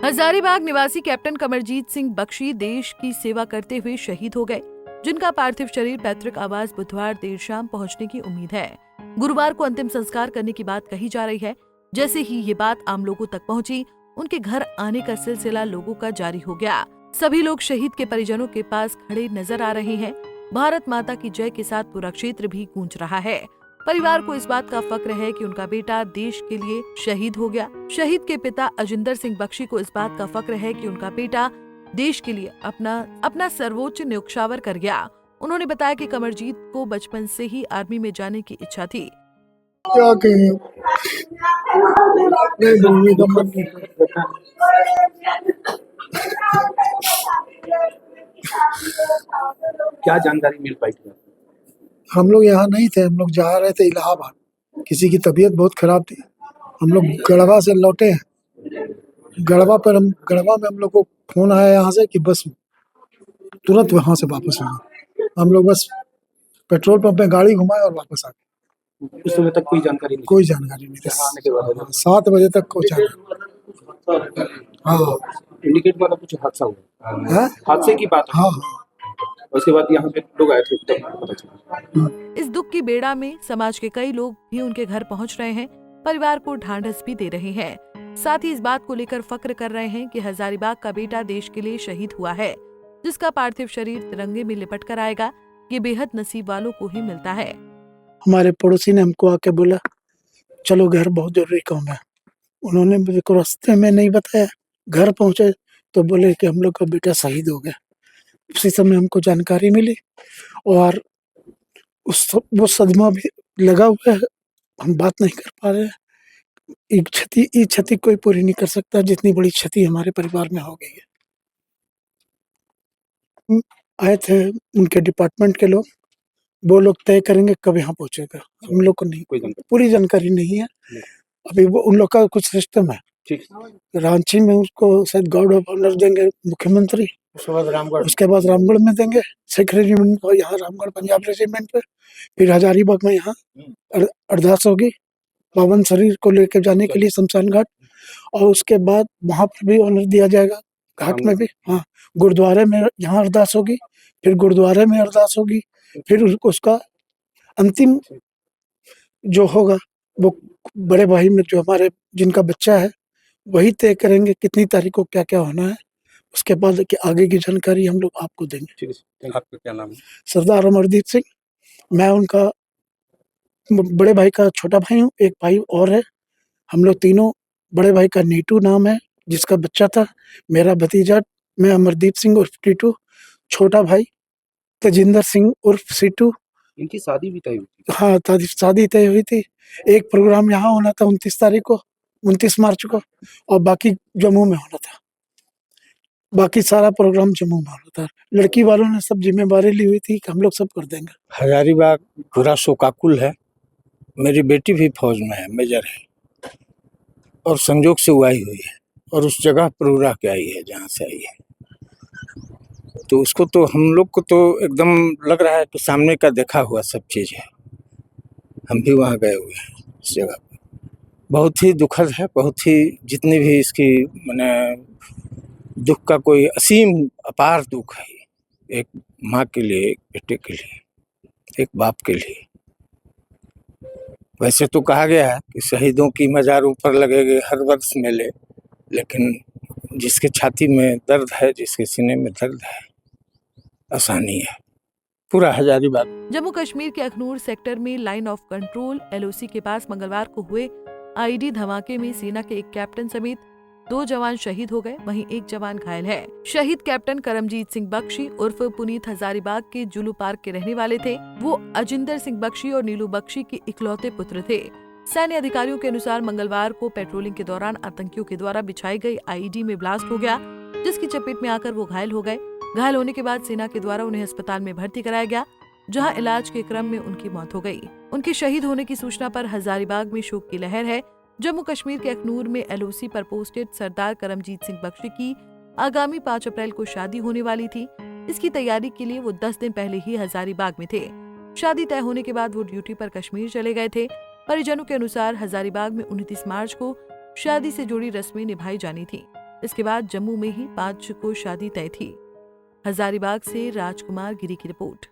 हजारीबाग निवासी कैप्टन कमरजीत सिंह बख्शी देश की सेवा करते हुए शहीद हो गए, जिनका पार्थिव शरीर पैतृक आवास बुधवार देर शाम पहुंचने की उम्मीद है। गुरुवार को अंतिम संस्कार करने की बात कही जा रही है। जैसे ही ये बात आम लोगों तक पहुंची, उनके घर आने का सिलसिला लोगों का जारी हो गया। सभी लोग शहीद के परिजनों के पास खड़े नजर आ रहे हैं। भारत माता की जय के साथ पूरा क्षेत्र भी गूंज रहा है। परिवार को इस बात का फक्र है कि उनका बेटा देश के लिए शहीद हो गया। शहीद के पिता अजिंदर सिंह बख्शी को इस बात का फक्र है कि उनका बेटा देश के लिए अपना सर्वोच्च न्योछावर कर गया। उन्होंने बताया कि कमरजीत को बचपन से ही आर्मी में जाने की इच्छा थी। क्या कहें, नहीं बोलने का मन नहीं करता। क्या जानकारी मिल पाई थी? हम लोग यहाँ नहीं थे, हम लोग जा रहे थे इलाहाबाद। किसी की तबीयत बहुत खराब थी। हम लोग गढ़वा से लौटे हैं। गढ़वा में हम लोग को फोन आया यहाँ से कि बस तुरंत वहाँ से वापस आना। हम लोग बस पेट्रोल पंप में गाड़ी घुमाए और वापस आ गए। उस समय तक कोई जानकारी नहीं? कोई जानकारी नहीं थी। आने के बाद 7 बजे तक पहुँचा। हाँ, इंडिकेट मतलब कुछ हादसा हुआ? हाँ? हादसे की बात है? हाँ। उसके बाद यहाँ पे लोग आए थे तब पता चला। इस दुख की बेड़ा में समाज के कई लोग भी उनके घर पहुंच रहे हैं, परिवार को ढांढस भी दे रहे हैं। साथ ही इस बात को लेकर फक्र कर रहे हैं कि हजारीबाग का बेटा देश के लिए शहीद हुआ है, जिसका पार्थिव शरीर तिरंगे में लिपट कर आएगा। ये बेहद नसीब वालों को ही मिलता है। हमारे पड़ोसी ने हमको आके बोला चलो घर, बहुत जरूरी काम है। उन्होंने मुझे को रास्ते में नहीं बताया। घर पहुंचे तो बोले कि हम लोग का बेटा शहीद हो गया। उसी समय हमको जानकारी मिली और वो सदमा भी लगा हुआ है। हम बात नहीं कर पा रहे हैं। ये क्षति कोई पूरी नहीं कर सकता जितनी बड़ी क्षति हमारे परिवार में हो गई है। आए थे उनके डिपार्टमेंट के लोग, वो लोग तय करेंगे कब यहाँ पहुंचेगा। हम लोग को नहीं, पूरी जानकारी नहीं है। अभी वो उन लोग का कुछ सिस्टम है। रांची में उसको शायद गार्ड ऑफ ऑनर देंगे मुख्यमंत्री, उसके बाद रामगढ़ में देंगे सिख रेजिमेंट को, यहाँ रामगढ़ पंजाब रेजिमेंट पे। फिर हजारीबाग में यहाँ अरदास होगी पावन शरीर को लेकर जाने के लिए शमशान घाट, और उसके बाद वहाँ पर भी ऑनर दिया जाएगा घाट में भी। हाँ, गुरुद्वारे में यहाँ अरदास होगी, फिर गुरुद्वारे में अरदास होगी, फिर उसका अंतिम जो होगा वो बड़े भाई में जो हमारे जिनका बच्चा है वही तय करेंगे कितनी तारीख को क्या क्या होना है। उसके बाद कि आगे की जानकारी हम लोग आपको देंगे। आपका क्या नाम है? सरदार अमरदीप सिंह। मैं उनका बड़े भाई का छोटा भाई हूँ। एक भाई और है। हम लोग तीनों, बड़े भाई का नीटू नाम है जिसका बच्चा था, मेरा भतीजा मैं अमरदीप सिंह उर्फ टीटू, छोटा भाई तेजिंदर सिंह उर्फ सीटू। इनकी शादी भी तय हुई थी? हाँ, शादी तय हुई थी। एक प्रोग्राम यहाँ होना था 29 मार्च को, और बाकी जम्मू में होना था। बाकी सारा प्रोग्राम जम्मू में होना था। लड़की वालों ने सब जिम्मेवारी ली हुई थी कि हम लोग सब कर देंगे। हजारीबाग पूरा शोकाकुल है। मेरी बेटी भी फौज में है, मेजर है, और संजोग से वो आई हुई है और उस जगह पर उड़ा के आई है जहाँ से आई है। तो उसको तो हम लोग को तो एकदम लग रहा है कि सामने का देखा हुआ सब चीज़ है। हम भी वहाँ गए हुए हैं इस जगह पर। बहुत ही दुखद है, बहुत ही जितनी भी इसकी मैंने दुख का कोई असीम अपार दुख है। एक माँ के लिए, एक बेटे के लिए, एक बाप के लिए। वैसे तो कहा गया है कि शहीदों की मज़ारों पर लगेंगे हर वर्ष मेले, लेकिन जिसके छाती में दर्द है, जिसके सीने में दर्द है, आसानी है। पूरा हजारीबाग। जम्मू कश्मीर के अखनूर सेक्टर में लाइन ऑफ कंट्रोल LOC के पास मंगलवार को हुए IED धमाके में सेना के एक कैप्टन समेत 2 जवान शहीद हो गए, वहीं 1 जवान घायल है। शहीद कैप्टन करमजीत सिंह बख्शी उर्फ पुनीत हजारीबाग के जुलू पार्क के रहने वाले थे। वो अजिंदर सिंह बख्शी और नीलू बख्शी के इकलौते पुत्र थे। सैन्य अधिकारियों के अनुसार मंगलवार को पेट्रोलिंग के दौरान आतंकियों के द्वारा बिछाई गई IED में ब्लास्ट हो गया, जिसकी चपेट में आकर वो घायल हो गए। घायल होने के बाद सेना के द्वारा उन्हें अस्पताल में भर्ती कराया गया, जहां इलाज के क्रम में उनकी मौत हो गई। उनके शहीद होने की सूचना पर हजारीबाग में शोक की लहर है। जम्मू कश्मीर के अखनूर में LOC पर पोस्टेड सरदार करमजीत सिंह बख्शी की आगामी 5 अप्रैल को शादी होने वाली थी। इसकी तैयारी के लिए वो 10 दिन पहले ही हजारीबाग में थे। शादी तय होने के बाद वो ड्यूटी पर कश्मीर चले गए थे। परिजनों के अनुसार हजारीबाग में 29 मार्च को शादी से जुड़ी रस्में निभाई जानी थी। इसके बाद जम्मू में ही 5 को शादी तय थी। हजारीबाग से राजकुमार गिरी की रिपोर्ट।